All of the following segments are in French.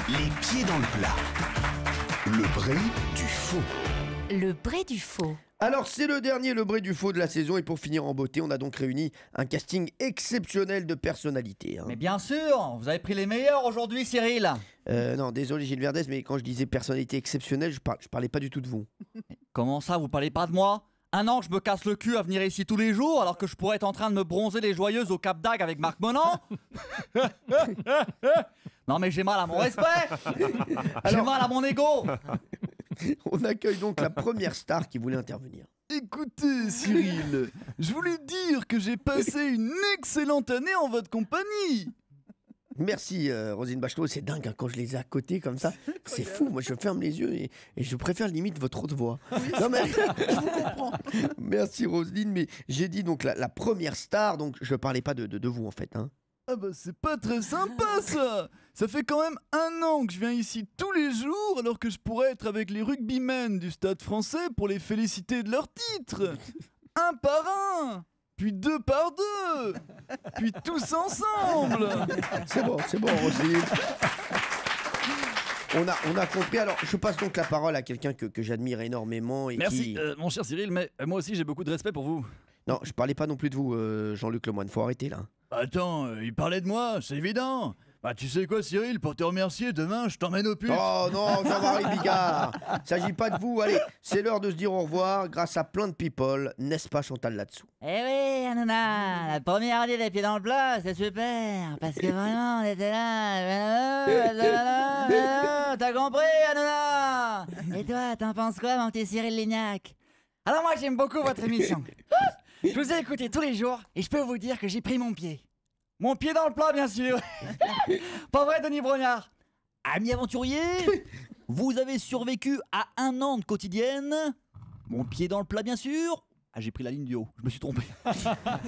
Les pieds dans le plat. Le vrai du faux. Le vrai du faux. Alors c'est le dernier Le Vrai du Faux de la saison et pour finir en beauté, on a donc réuni un casting exceptionnel de personnalités. Mais bien sûr, vous avez pris les meilleurs aujourd'hui, Cyril. Non, désolé Gilles Verdez, mais quand je disais personnalité exceptionnelle, je parlais pas du tout de vous. Comment ça, vous parlez pas de moi? Un an que je me casse le cul à venir ici tous les jours alors que je pourrais être en train de me bronzer les joyeuses au Cap d'Agde avec Marc Monan. Non mais j'ai mal à mon respect. J'ai mal à mon ego. On accueille donc la première star qui voulait intervenir. Écoutez, Cyril, je voulais dire que j'ai passé une excellente année en votre compagnie. Merci Roselyne Bachelot, c'est dingue hein, quand je les ai à côté comme ça, c'est fou, moi je ferme les yeux et je préfère limite votre haute voix. Non mais je vous comprends. Merci Roselyne, mais j'ai dit donc la première star, donc je parlais pas de vous en fait. Hein. Ah bah c'est pas très sympa ça. Ça fait quand même un an que je viens ici tous les jours alors que je pourrais être avec les rugbymen du Stade Français pour les féliciter de leur titre. Un par un, puis deux par deux, puis tous ensemble. C'est bon Roselyne. On a compris, alors je passe donc la parole à quelqu'un que j'admire énormément et Merci mon cher Cyril, mais moi aussi j'ai beaucoup de respect pour vous. Non, je parlais pas non plus de vous Jean-Luc Lemoyne, faut arrêter là. Attends, il parlait de moi, c'est évident. Bah tu sais quoi Cyril, pour te remercier, demain je t'emmène au pute. Oh non, Jean-Marie Bigard. S'agit pas de vous, allez, c'est l'heure de se dire au revoir grâce à plein de people, n'est-ce pas Chantal là-dessous? Eh oui, Hanouna, la première année des pieds dans le plat, c'est super, parce que vraiment, on était là, t'as compris, Hanouna? Et toi, t'en penses quoi, mon petit Cyril Lignac? Alors moi, j'aime beaucoup votre émission. Je vous ai écouté tous les jours, et je peux vous dire que j'ai pris mon pied. Mon pied dans le plat, bien sûr. Pas vrai, Denis Brognard? Ami aventurier, vous avez survécu à un an de quotidienne. Mon pied dans le plat, bien sûr. Ah, j'ai pris la ligne du haut, je me suis trompé.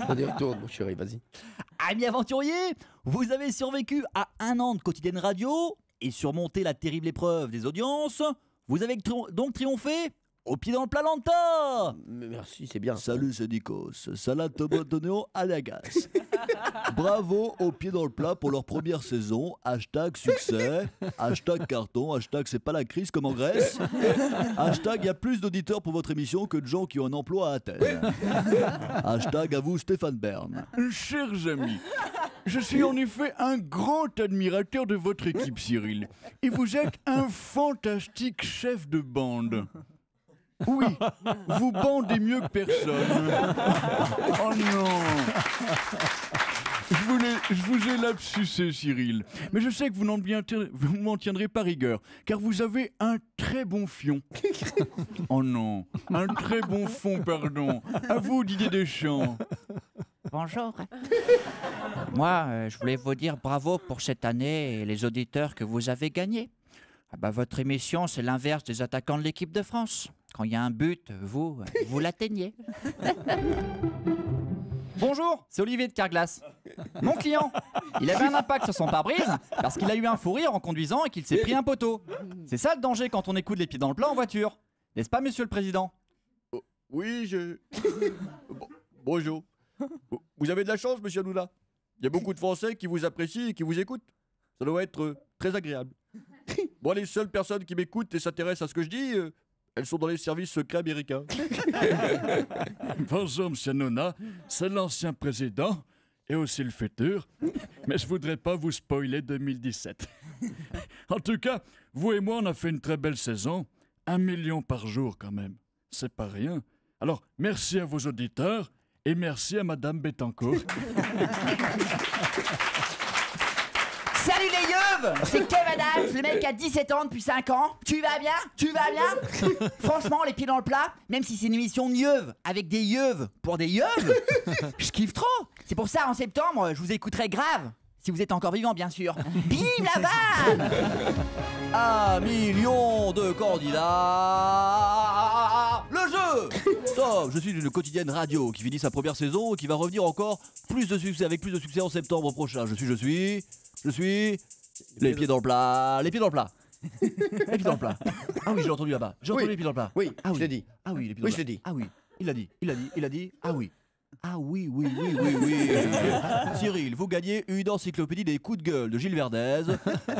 Allez, retourne, mon chéri, vas-y. Ami aventurier, vous avez survécu à un an de quotidienne radio et surmonté la terrible épreuve des audiences. Vous avez donc triomphé au pied dans le plat Lanta. Merci, c'est bien. Salut c'est Nikos, salade tomate oignon à la gasse. Bravo au pied dans le plat pour leur première saison. Hashtag succès, hashtag carton, hashtag c'est pas la crise comme en Grèce. Hashtag y a plus d'auditeurs pour votre émission que de gens qui ont un emploi à Athènes. Hashtag à vous Stéphane Bern. Chers amis, je suis en effet un grand admirateur de votre équipe Cyril. Et vous êtes un fantastique chef de bande. Oui, vous bandez mieux que personne. Oh non. Je vous ai lapsusé, Cyril. Mais je sais que vous m'en tiendrez pas rigueur, car vous avez un très bon fion. Oh non, un très bon fond, pardon. À vous, Didier Deschamps. Bonjour. Moi, je voulais vous dire bravo pour cette année et les auditeurs que vous avez gagnés. Ah bah, votre émission, c'est l'inverse des attaquants de l'équipe de France. Quand il y a un but, vous l'atteignez. Bonjour, c'est Olivier de Carglass. Mon client, il avait un impact sur son pare-brise parce qu'il a eu un fou rire en conduisant et qu'il s'est pris un poteau. C'est ça le danger quand on écoute les pieds dans le plat en voiture. N'est-ce pas, monsieur le président? Oui, Bonjour. Vous avez de la chance, monsieur Hanouna. Il y a beaucoup de Français qui vous apprécient et qui vous écoutent. Ça doit être très agréable. Bon, les seules personnes qui m'écoutent et s'intéressent à ce que je dis, elles sont dans les services secrets américains. Bonjour, monsieur Hanouna. C'est l'ancien président et aussi le futur. Mais je voudrais pas vous spoiler 2017. En tout cas, vous et moi, on a fait une très belle saison. 1 million par jour, quand même. C'est pas rien. Alors, merci à vos auditeurs et merci à Madame Bettencourt. Salut les yeuves, c'est Kev Adams, le mec qui a 17 ans depuis 5 ans. Tu vas bien? Tu vas bien? Franchement, les pieds dans le plat, même si c'est une émission de yeuves, avec des yeuves pour des yeuves, je kiffe trop. C'est pour ça, en septembre, je vous écouterai grave. Si vous êtes encore vivant, bien sûr. Bim, la vanne! 1 million de candidats. Le jeu. Stop, je suis d'une quotidienne radio qui finit sa première saison et qui va revenir encore avec plus de succès en septembre prochain. Je suis... Les pieds dans le plat. Les pieds dans le plat. Les pieds dans le plat. Ah oui, j'ai entendu là-bas. J'ai entendu les pieds dans le plat. Oui, ah, je l'ai dit. Ah oui, les pieds dans Oui, le je plat. l'ai dit. Ah oui, il a dit. Ah oui. Ah oui. Cyril, vous gagnez une encyclopédie des coups de gueule de Gilles Verdez,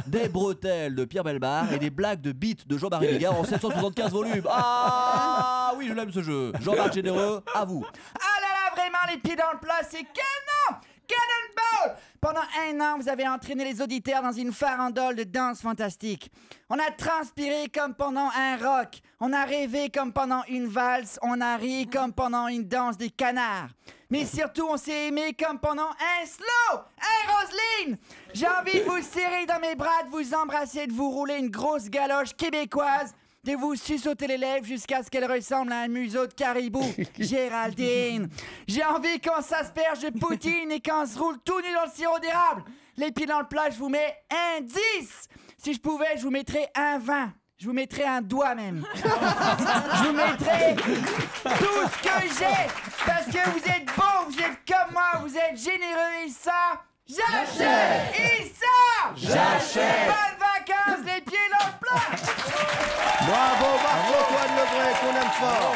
des bretelles de Pierre Bellemare et des blagues de bites de Jean-Marie Bigard en 775 volumes. Ah oui, je l'aime ce jeu. Jean-Marc Généreux, à vous. Ah là là, vraiment, les pieds dans le plat, c'est canon! Cannonball! Pendant 1 an, vous avez entraîné les auditeurs dans une farandole de danse fantastique. On a transpiré comme pendant un rock. On a rêvé comme pendant une valse. On a ri comme pendant une danse des canards. Mais surtout, on s'est aimé comme pendant un slow! Hein, Roselyne? J'ai envie de vous serrer dans mes bras, de vous embrasser, de vous rouler une grosse galoche québécoise, de vous suçoter les lèvres jusqu'à ce qu'elle ressemble à un museau de caribou. Géraldine, j'ai envie qu'on s'asperge de poutine et qu'on se roule tout nu dans le sirop d'érable. Les pieds dans le plat, je vous mets un 10. Si je pouvais, je vous mettrais un 20. Je vous mettrais un doigt même. Je vous mettrais tout ce que j'ai. Parce que vous êtes beaux, vous êtes comme moi, vous êtes généreux et ça, j'achète. Et ça, j'achète. Bonnes vacances, les pieds dans le plat. Bravo Marc-Antoine Lebret, qu'on aime fort.